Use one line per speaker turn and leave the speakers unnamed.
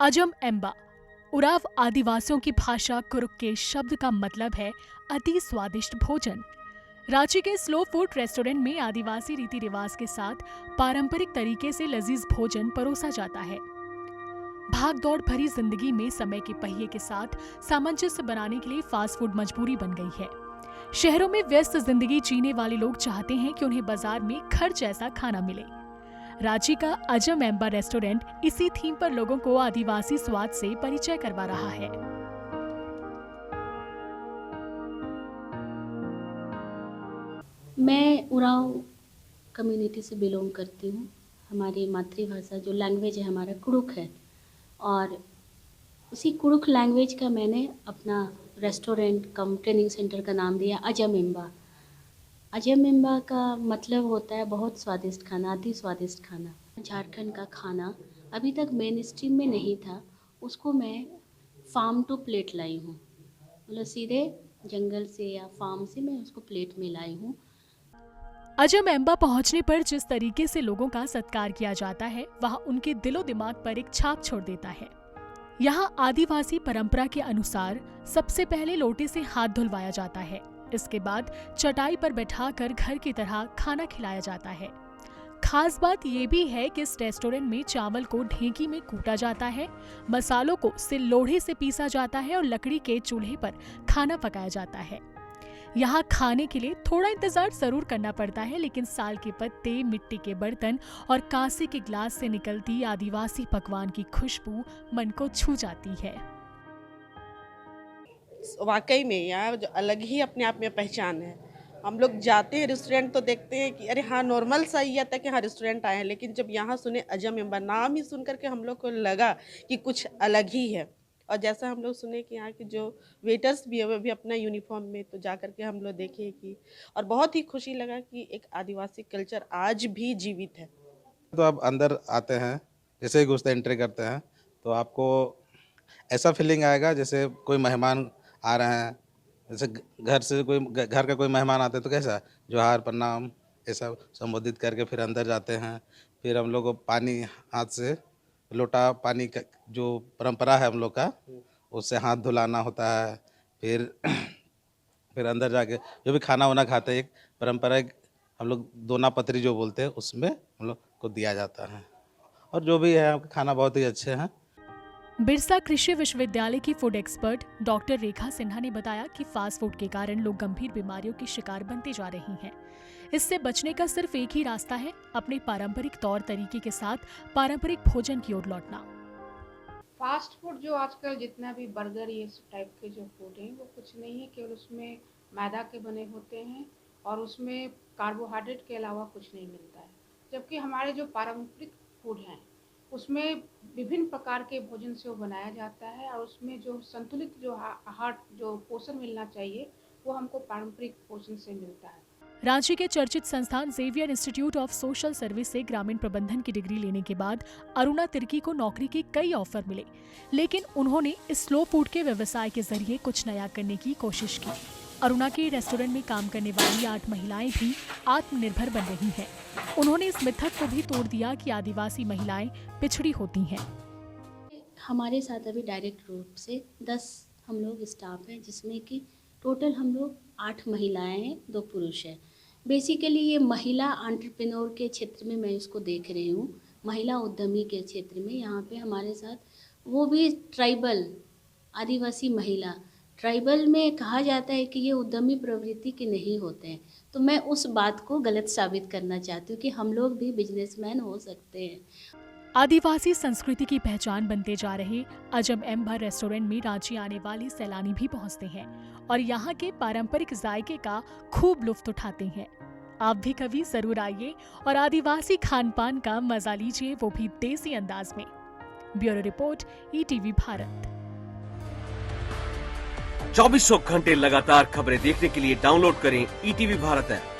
अजम एम्बा उराव आदिवासियों की भाषा कुरुक के शब्द का मतलब है अति स्वादिष्ट भोजन। रांची के स्लो फूड रेस्टोरेंट में आदिवासी रीति रिवाज के साथ पारंपरिक तरीके से लजीज भोजन परोसा जाता है। भाग दौड़ भरी जिंदगी में समय के पहिए के साथ सामंजस्य बनाने के लिए फास्ट फूड मजबूरी बन गई है। शहरों में व्यस्त जिंदगी जीने वाले लोग चाहते हैं कि उन्हें बाजार में घर जैसा खाना मिले। रांची का अजम एम्बा रेस्टोरेंट इसी थीम पर लोगों को आदिवासी स्वाद से परिचय करवा रहा है।
मैं उराव कम्युनिटी से बिलोंग करती हूँ। हमारी मातृभाषा जो लैंग्वेज है हमारा कुड़ुक है, और उसी कुड़ुक लैंग्वेज का मैंने अपना रेस्टोरेंट कम ट्रेनिंग सेंटर का नाम दिया अजम एम्बा। अजम एम्बा का मतलब होता है बहुत स्वादिष्ट खाना, अति स्वादिष्ट खाना। झारखंड का खाना अभी तक मेन स्ट्रीम में नहीं था, उसको मैं फार्म टू प्लेट लाई हूँ। मतलब सीधे जंगल से या फार्म से मैं उसको प्लेट में लाई हूँ।
अजम एम्बा पहुंचने पर जिस तरीके से लोगों का सत्कार किया जाता है वह उनके दिलो दिमाग पर एक छाप छोड़ देता है। यहाँ आदिवासी परंपरा के अनुसार सबसे पहले लोटे से हाथ धुलवाया जाता है। इसके बाद चटाई पर बैठाकर घर की तरह खाना खिलाया जाता है। खास बात ये भी है कि इस रेस्टोरेंट में चावल को ढेंकी में कूटा जाता है, मसालों को सिल्लोढ़े से पीसा जाता है और लकड़ी के चूल्हे पर खाना पकाया जाता है। यहाँ खाने के लिए थोड़ा इंतजार जरूर करना पड़ता है, लेकिन साल के पत्ते, मिट्टी के बर्तन और कांसे के ग्लास से निकलती आदिवासी पकवान की खुशबू मन को छू जाती है।
वाकई में यहाँ जो अलग ही अपने आप में पहचान है। हम लोग जाते हैं रेस्टोरेंट तो देखते हैं कि अरे हाँ नॉर्मल सा ही आता है कि हाँ रेस्टोरेंट आए हैं, लेकिन जब यहाँ सुने अजम एम्बा, नाम ही सुन करके हम लोग को लगा कि कुछ अलग ही है। और जैसा हम लोग सुने कि यहाँ के जो वेटर्स भी है वो भी अपना यूनिफॉर्म में, तो जा करके हम लोग देखे कि और बहुत ही खुशी लगा कि एक आदिवासी कल्चर आज भी जीवित है।
तो आप अंदर आते हैं, जैसे ही घुसते एंट्री करते हैं तो आपको ऐसा फीलिंग आएगा जैसे कोई मेहमान आ रहे हैं। जैसे घर का कोई मेहमान आते हैं तो कैसा जोहार प्रणाम ऐसा संबोधित करके फिर अंदर जाते हैं। फिर हम लोग को पानी हाथ से लोटा पानी का जो परंपरा है हम लोग का, उससे हाथ धुलाना होता है। फिर अंदर जाके जो भी खाना वाना खाते हैं, एक परंपरा हम लोग दोना पत्री जो बोलते हैं उसमें हम लोग को दिया जाता है। और जो भी है खाना बहुत ही अच्छे हैं।
बिरसा कृषि विश्वविद्यालय की फूड एक्सपर्ट डॉक्टर रेखा सिन्हा ने बताया कि फास्ट फूड के कारण लोग गंभीर बीमारियों के शिकार बनते जा रहे हैं। इससे बचने का सिर्फ एक ही रास्ता है, अपने पारंपरिक तौर तरीके के साथ पारंपरिक भोजन की ओर लौटना।
फास्ट फूड जो आजकल जितना भी बर्गर ये टाइप के जो फूड हैं वो कुछ नहीं है, केवल उसमें मैदा के बने होते हैं और उसमें कार्बोहाइड्रेट के अलावा कुछ नहीं मिलता है। जबकि हमारे जो पारंपरिक फूड हैं उसमें विभिन्न प्रकार के भोजन से वो बनाया जाता है और उसमें जो संतुलित जो आहार जो पोषण मिलना चाहिए वो हमको पारंपरिक पोषण से मिलता है।
रांची के चर्चित संस्थान Xavier Institute of Social Service से ग्रामीण प्रबंधन की डिग्री लेने के बाद अरुणा तिर्की को नौकरी के कई ऑफर मिले, लेकिन उन्होंने इस स्लो फूड के व्यवसाय के जरिए कुछ नया करने की कोशिश की। अरुणा के रेस्टोरेंट में काम करने वाली 8 महिलाएं भी आत्मनिर्भर बन रही हैं। उन्होंने इस मिथक को भी तोड़ दिया कि आदिवासी महिलाएं पिछड़ी होती हैं।
हमारे साथ अभी डायरेक्ट रूप से 10 हम लोग स्टाफ हैं, जिसमें कि टोटल हम लोग 8 महिलाएं हैं, 2 पुरुष हैं। बेसिकली ये महिला एंटरप्रेन्योर के क्षेत्र में मैं इसको देख रही हूँ, महिला उद्यमी के क्षेत्र में। यहाँ पे हमारे साथ वो भी ट्राइबल आदिवासी महिला, ट्राइबल में कहा जाता है कि ये उद्यमी प्रवृत्ति के नहीं होते हैं, तो मैं उस बात को गलत साबित करना चाहती हूँ कि हम लोग भी बिजनेसमैन हो सकते हैं।
आदिवासी संस्कृति की पहचान बनते जा रहे अजम एम्बा रेस्टोरेंट में रांची आने वाले सैलानी भी पहुंचते हैं और यहाँ के पारंपरिक जायके का खूब लुत्फ उठाते हैं। आप भी कभी जरूर आइए और आदिवासी खान पान का मजा लीजिए, वो भी देसी अंदाज में। Bureau report, ETV Bharat.
2400 घंटे लगातार खबरें देखने के लिए डाउनलोड करें ईटीवी भारत ऐप।